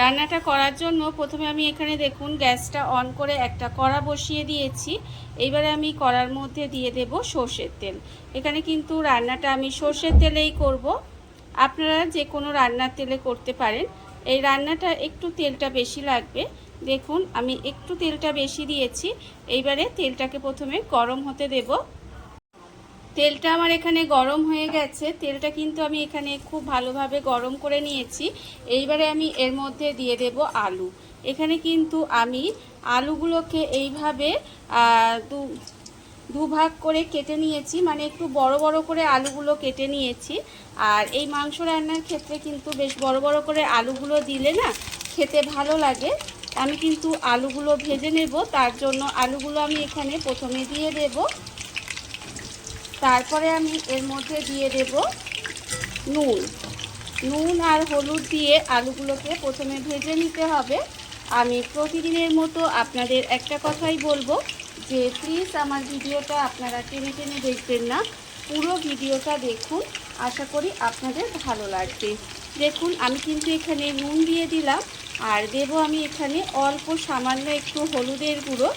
রান্নাটা করার জন্য প্রথমে আমি এখানে দেখুন গ্যাসটা অন করে একটা কড়া বসিয়ে দিয়েছি। এইবারে আমি কড়ার মধ্যে দিয়ে দেব সর্ষের তেল। এখানে কিন্তু রান্নাটা আমি সর্ষের তেলেই করব। আপনারা যে কোনো রান্নার তেলে করতে পারেন। এই রান্নাটা একটু তেলটা বেশি লাগবে। দেখুন আমি একটু তেলটা বেশি দিয়েছি। এইবারে তেলটাকে প্রথমে গরম হতে দেব। তেলটা আমার এখানে গরম হয়ে গেছে। তেলটা কিন্তু আমি এখানে খুব ভালোভাবে গরম করে নিয়েছি। এইবারে আমি এর মধ্যে দিয়ে দেব আলু। এখানে কিন্তু আমি আলুগুলোকে এইভাবে দুভাগ করে কেটে নিয়েছি, মানে একটু বড় বড় করে আলুগুলো কেটে নিয়েছি। আর এই মাংস রান্নার ক্ষেত্রে কিন্তু বেশ বড় বড় করে আলুগুলো দিলে না খেতে ভালো লাগে। আমি কিন্তু আলুগুলো ভেজে নেব, তার জন্য আলুগুলো আমি এখানে প্রথমে দিয়ে দেব। তারপরে আমি এর মধ্যে দিয়ে দেব নুন আর হলুদ দিয়ে আলুগুলোকে প্রথমে ভেজে নিতে হবে। আমি প্রতিদিনের মতো আপনাদের একটা কথাই বলবো যে প্লিজ আমার ভিডিওটা আপনারা টেনে টেনে দেখবেন না, পুরো ভিডিওটা দেখুন। আশা করি আপনাদের ভালো লাগবে। দেখুন আমি কিন্তু এখানে নুন দিয়ে দিলাম, আর দেব আমি এখানে অল্প সামান্য একটু হলুদের গুঁড়ো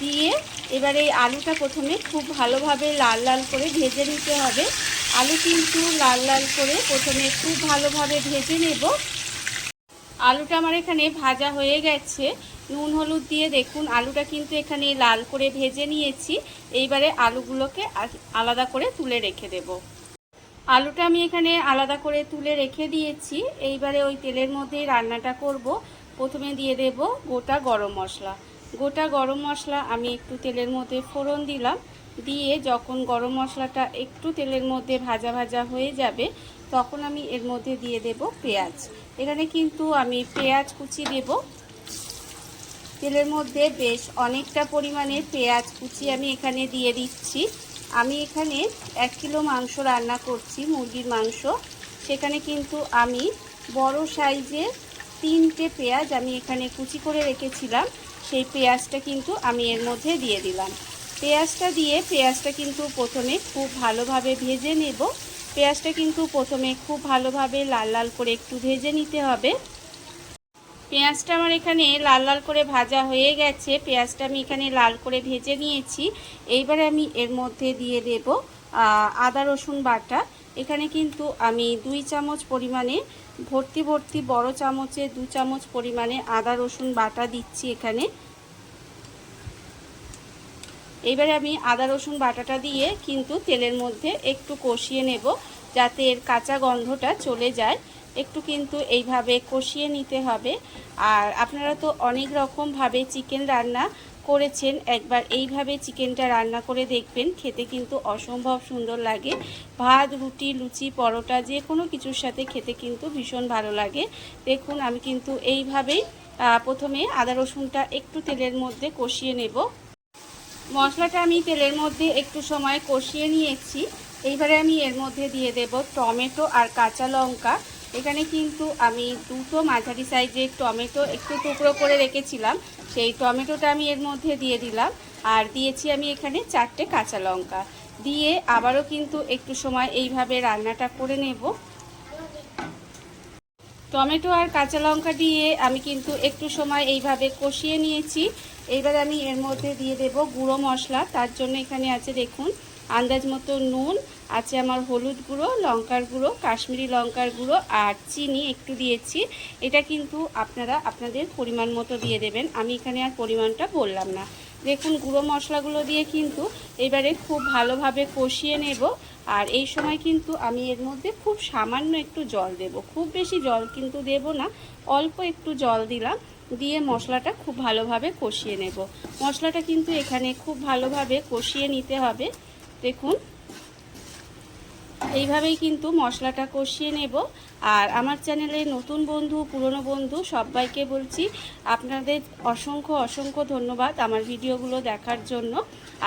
দিয়ে। এবারে এই আলুটা প্রথমে খুব ভালোভাবে লাল লাল করে ভেজে নিতে হবে। আলু কিন্তু লাল লাল করে প্রথমে খুব ভালোভাবে ভেজে নেব। আলুটা আমার এখানে ভাজা হয়ে গেছে। নুন হলুদ দিয়ে দেখুন আলুটা কিন্তু এখানে লাল করে ভেজে নিয়েছি। এইবারে আলুগুলোকে আলাদা করে তুলে রেখে দেব। আলুটা আমি এখানে আলাদা করে তুলে রেখে দিয়েছি। এইবারে ওই তেলের মধ্যেই রান্নাটা করব। প্রথমে দিয়ে দেব গোটা গরম মশলা। গোটা গরম মশলা আমি একটু তেলের মধ্যে ফোড়ন দিলাম। দিয়ে যখন গরম মশলাটা একটু তেলের মধ্যে ভাজা ভাজা হয়ে যাবে, তখন আমি এর মধ্যে দিয়ে দেব পেঁয়াজ। এখানে কিন্তু আমি পেঁয়াজ কুচি দেব। তেলের মধ্যে বেশ অনেকটা পরিমাণে পেঁয়াজ কুচি আমি এখানে দিয়ে দিচ্ছি। আমি এখানে 1 কিলো মাংস রান্না করছি, মুরগির মাংস। সেখানে কিন্তু আমি বড় সাইজের 3টে পেঁয়াজ আমি এখানে কুচি করে রেখেছিলাম। সেই পেঁয়াজটা কিন্তু আমি এর মধ্যে দিয়ে দিলাম। পেঁয়াজটা কিন্তু প্রথমে খুব ভালোভাবে ভেজে নেব। পেঁয়াজটা কিন্তু প্রথমে খুব ভালোভাবে লাল লাল করে একটু ভেজে নিতে হবে। পেঁয়াজটা আমার এখানে লাল লাল করে ভাজা হয়ে গেছে। পেঁয়াজটা আমি এখানে লাল করে ভেজে নিয়েছি। এইবারে আমি এর মধ্যে দিয়ে দেব আদা রসুন বাটা। এখানে কিন্তু আমি 2 চামচ পরিমাণে ভর্তি বড় চামচে 2 চামচ পরিমাণে আদা রসুন বাটা দিচ্ছি এখানে। এইবারে আমি আদা রসুন বাটাটা দিয়ে কিন্তু তেলের মধ্যে একটু কষিয়ে নেব, যাতে এর কাঁচা গন্ধটা চলে যায়। একটু কিন্তু এইভাবে কষিয়ে নিতে হবে। আর আপনারা তো অনেক রকমভাবে চিকেন রান্না করেছেন, একবার এইভাবে চিকেনটা রান্না করে দেখবেন, খেতে কিন্তু অসম্ভব সুন্দর লাগে। ভাত, রুটি, লুচি, পরোটা যে কোনো কিছুর সাথে খেতে কিন্তু ভীষণ ভালো লাগে। দেখুন আমি কিন্তু এইভাবেই প্রথমে আদা রসুনটা একটু তেলের মধ্যে কষিয়ে নেব। মশলাটা আমি তেলের মধ্যে একটু সময় কষিয়ে নিয়েছি। এইবারে আমি এর মধ্যে দিয়ে দেব টমেটো আর কাঁচা লঙ্কা। এখানে কিন্তু আমি 2টো মাঝারি সাইজের টমেটো একটু টুকরো করে রেখেছিলাম, সেই টমেটোটা আমি এর মধ্যে দিয়ে দিলাম। আর দিয়েছি আমি এখানে 4টে কাঁচা লঙ্কা দিয়ে আবারও কিন্তু একটু সময় এইভাবে রান্নাটা করে নেব। টমেটো আর কাঁচা লঙ্কা দিয়ে আমি কিন্তু একটু সময় এইভাবে কষিয়ে নিয়েছি। এইবারে আমি এর মধ্যে দিয়ে দেব গুঁড়ো মশলা। তার জন্য এখানে আছে দেখুন আন্দাজ মতো নুন, আছে আমার হলুদ গুঁড়ো, লঙ্কার গুঁড়ো, কাশ্মীরি লঙ্কার গুঁড়ো আর চিনি একটু দিয়েছি। এটা কিন্তু আপনারা আপনাদের পরিমাণ মতো দিয়ে দেবেন, আমি এখানে আর পরিমাণটা বললাম না। দেখুন গুঁড়ো মশলাগুলো দিয়ে কিন্তু এবারে খুব ভালোভাবে কষিয়ে নেব। আর এই সময় কিন্তু আমি এর মধ্যে খুব সামান্য একটু জল দেব, খুব বেশি জল কিন্তু দেব না, অল্প একটু জল দিলাম। দিয়ে মশলাটা খুব ভালোভাবে কষিয়ে নেব। মশলাটা কিন্তু এখানে খুব ভালোভাবে কষিয়ে নিতে হবে। দেখুন এইভাবেই কিন্তু মশলাটা কষিয়ে নেব। আর আমার চ্যানেলে নতুন বন্ধু, পুরনো বন্ধু সবাইকে বলছি আপনাদের অসংখ্য ধন্যবাদ আমার ভিডিওগুলো দেখার জন্য।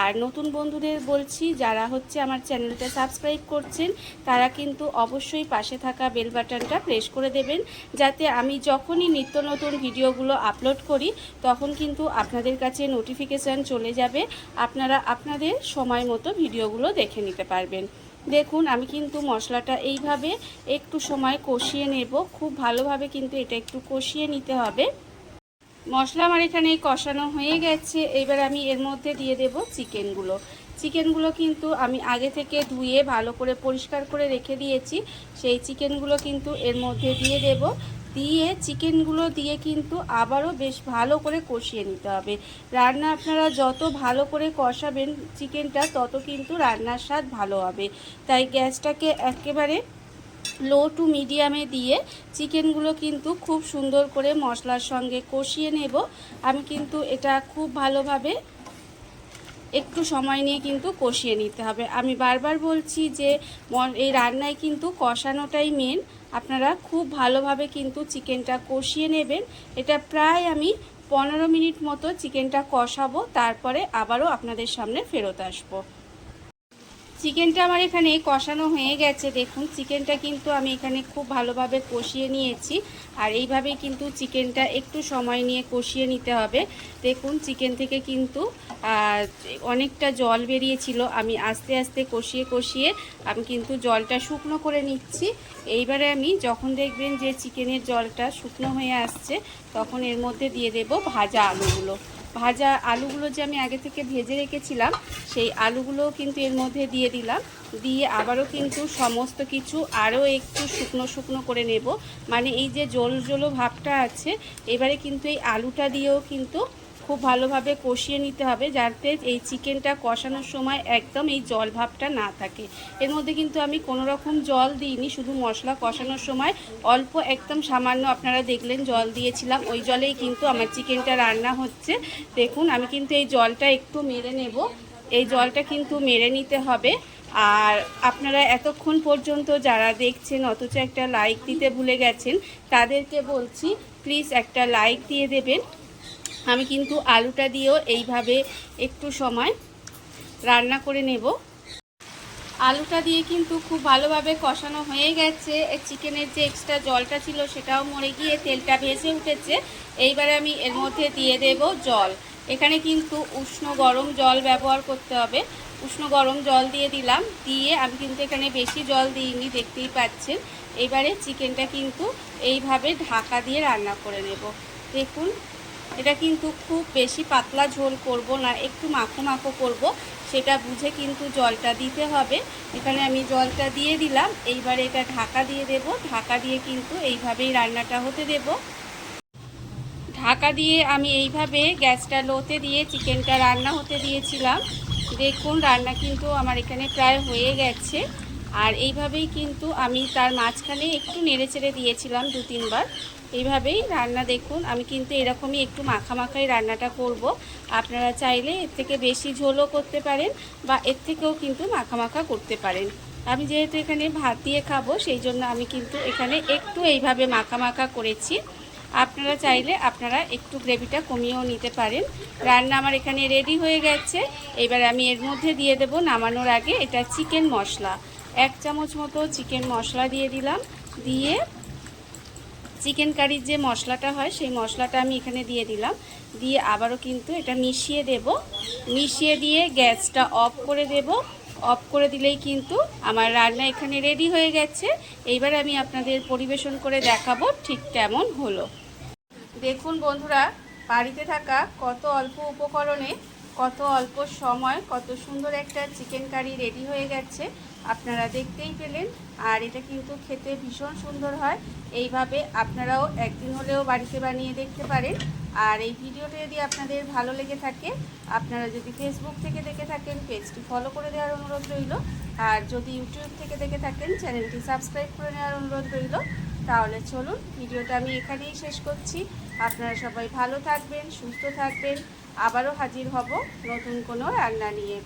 আর নতুন বন্ধুদের বলছি যারা হচ্ছে আমার চ্যানেলটা সাবস্ক্রাইব করছেন, তারা কিন্তু অবশ্যই পাশে থাকা বেল বাটনটা প্রেস করে দেবেন, যাতে আমি যখনই নিত্য নতুন ভিডিওগুলো আপলোড করি তখন কিন্তু আপনাদের কাছে নোটিফিকেশান চলে যাবে। আপনারা আপনাদের সময় মতো ভিডিওগুলো দেখে নিতে পারবেন। দেখুন আমি কিন্তু মশলাটা এইভাবে একটু সময় কষিয়ে নেব, খুব ভালোভাবে কিন্তু এটা একটু কষিয়ে নিতে হবে। মশলা আমার এখানে কষানো হয়ে গেছে। এবার আমি এর মধ্যে দিয়ে দেব চিকেনগুলো কিন্তু আমি আগে থেকে ধুয়ে ভালো করে পরিষ্কার করে রেখে দিয়েছি। সেই চিকেনগুলো কিন্তু এর মধ্যে দিয়ে দেব। দিয়ে চিকেনগুলো দিয়ে কিন্তু আবারও বেশ ভালো করে কষিয়ে নিতে হবে। রান্না আপনারা যত ভালো করে কষাবেন চিকেনটা, তত কিন্তু রান্নার স্বাদ ভালো হবে। তাই গ্যাসটাকে একেবারে লো টু মিডিয়ামে দিয়ে চিকেনগুলো কিন্তু খুব সুন্দর করে মশলার সঙ্গে কষিয়ে নেব। আমি কিন্তু এটা খুব ভালোভাবে একটু সময় নিয়ে কিন্তু কষিয়ে নিতে হবে। আমি বারবার বলছি যে এই রান্নায় কিন্তু কষানোটাই মেন। আপনারা খুব ভালোভাবে কিন্তু চিকেনটা কষিয়ে নেবেন। এটা প্রায় আমি 15 মিনিট মতো চিকেনটা কষাবো, তারপরে আবারও আপনাদের সামনে ফেরত আসবো। চিকেনটা আমার এখানে কষানো হয়ে গেছে। দেখুন চিকেনটা কিন্তু আমি এখানে খুব ভালোভাবে কষিয়ে নিয়েছি। আর এইভাবেই কিন্তু চিকেনটা একটু সময় নিয়ে কষিয়ে নিতে হবে। দেখুন চিকেন থেকে কিন্তু অনেকটা জল বেরিয়েছিল। আমি আস্তে আস্তে কষিয়ে আমি কিন্তু জলটা শুকনো করে নিচ্ছি। এইবারে আমি যখন দেখবেন যে চিকেনের জলটা শুকনো হয়ে আসছে, তখন এর মধ্যে দিয়ে দেব ভাজা আলুগুলো যে আমি আগে থেকে ভেজে রেখেছিলাম, সেই আলুগুলোও কিন্তু এর মধ্যে দিয়ে দিলাম। দিয়ে আবারও কিন্তু সমস্ত কিছু আরও একটু শুকনো করে নেব। মানে এই যে জল ভাবটা আছে, এবারে কিন্তু এই আলুটা দিয়েও কিন্তু খুব ভালোভাবে কষিয়ে নিতে হবে, যাতে এই চিকেনটা কষানোর সময় একদম এই জল ভাবটা না থাকে। এর মধ্যে কিন্তু আমি কোনো রকম জল দিইনি, শুধু মশলা কষানোর সময় অল্প একদম সামান্য আপনারা দেখলেন জল দিয়েছিলাম। ওই জলেই কিন্তু আমার চিকেনটা রান্না হচ্ছে। দেখুন আমি কিন্তু এই জলটা একটু মেরে নেব। এই জলটা কিন্তু মেরে নিতে হবে। আর আপনারা এতক্ষণ পর্যন্ত যারা দেখছেন অথচ একটা লাইক দিতে ভুলে গেছেন, তাদেরকে বলছি প্লিজ একটা লাইক দিয়ে দেবেন। আমি কিন্তু আলুটা দিয়েও এইভাবে একটু সময় রান্না করে নেব। আলুটা দিয়ে কিন্তু খুব ভালোভাবে কষানো হয়ে গেছে। চিকেনের যে এক্সট্রা জলটা ছিল সেটাও মরে গিয়ে তেলটা ভেসে উঠেছে। এইবারে আমি এর মধ্যে দিয়ে দেব জল। এখানে কিন্তু উষ্ণ গরম জল ব্যবহার করতে হবে। উষ্ণ গরম জল দিয়ে দিলাম। দিয়ে আমি কিন্তু এখানে বেশি জল দিইনি, দেখতেই পাচ্ছেন। এবারে চিকেনটা কিন্তু এইভাবে ঢাকা দিয়ে রান্না করে নেব। দেখুন এটা কিন্তু খুব বেশি পাতলা ঝোল করব না, একটু মাখো করব, সেটা বুঝে কিন্তু জলটা দিতে হবে। এখানে আমি জলটা দিয়ে দিলাম। এইবারে এটা ঢাকা দিয়ে দেব। ঢাকা দিয়ে কিন্তু এইভাবেই রান্নাটা হতে দেব। ঢাকা দিয়ে আমি এইভাবে গ্যাসটা লোতে দিয়ে চিকেনটা রান্না হতে দিয়েছিলাম। দেখুন রান্না কিন্তু আমার এখানে প্রায় হয়ে গেছে। আর এইভাবেই কিন্তু আমি তার মাঝখানে একটু নেড়েচেড়ে দিয়েছিলাম 2-3 বার। এইভাবেই রান্না দেখুন আমি কিন্তু এরকমই একটু মাখাই রান্নাটা করব। আপনারা চাইলে এর থেকে বেশি ঝোলও করতে পারেন বা এর থেকেও কিন্তু মাখা করতে পারেন। আমি যেহেতু এখানে ভাত দিয়ে খাবো, সেই জন্য আমি কিন্তু এখানে একটু এইভাবে মাখা করেছি। আপনারা চাইলে আপনারা একটু গ্রেভিটা কমিয়েও নিতে পারেন। রান্না আমার এখানে রেডি হয়ে গেছে। এবার আমি এর মধ্যে দিয়ে দেব নামানোর আগে এটা চিকেন মশলা। 1 চামচ মতো চিকেন মশলা দিয়ে দিলাম। দিয়ে চিকেন কারির যে মশলাটা হয় সেই মশলাটা আমি এখানে দিয়ে দিলাম। দিয়ে আবারও কিন্তু এটা মিশিয়ে দেব। মিশিয়ে দিয়ে গ্যাসটা অফ করে দেব। অফ করে দিলেই কিন্তু আমার রান্না এখানে রেডি হয়ে গেছে। এইবার আমি আপনাদের পরিবেশন করে দেখাবো ঠিক কেমন হলো। দেখুন বন্ধুরা, বাড়িতে থাকা কত অল্প উপকরণে কত অল্প সময় কত সুন্দর একটা চিকেন কারি রেডি হয়ে গেছে, আপনারা দেখতেই পেলেন। আর এটা কিন্তু খেতে ভীষণ সুন্দর হয়। এইভাবে আপনারাও একদিন হলেও বাড়িতে বানিয়ে দেখতে পারেন। আর এই ভিডিওটা যদি আপনাদের ভালো লেগে থাকে, আপনারা যদি ফেসবুক থেকে দেখে থাকেন পেজটি ফলো করে দেওয়ার অনুরোধ রইল। আর যদি ইউটিউব থেকে দেখে থাকেন চ্যানেলটি সাবস্ক্রাইব করে নেওয়ার অনুরোধ রইল। তাহলে চলুন ভিডিওটা আমি এখানেই শেষ করছি। আপনারা সবাই ভালো থাকবেন, সুস্থ থাকবেন। আবারও হাজির হব নতুন কোনো রান্না নিয়ে।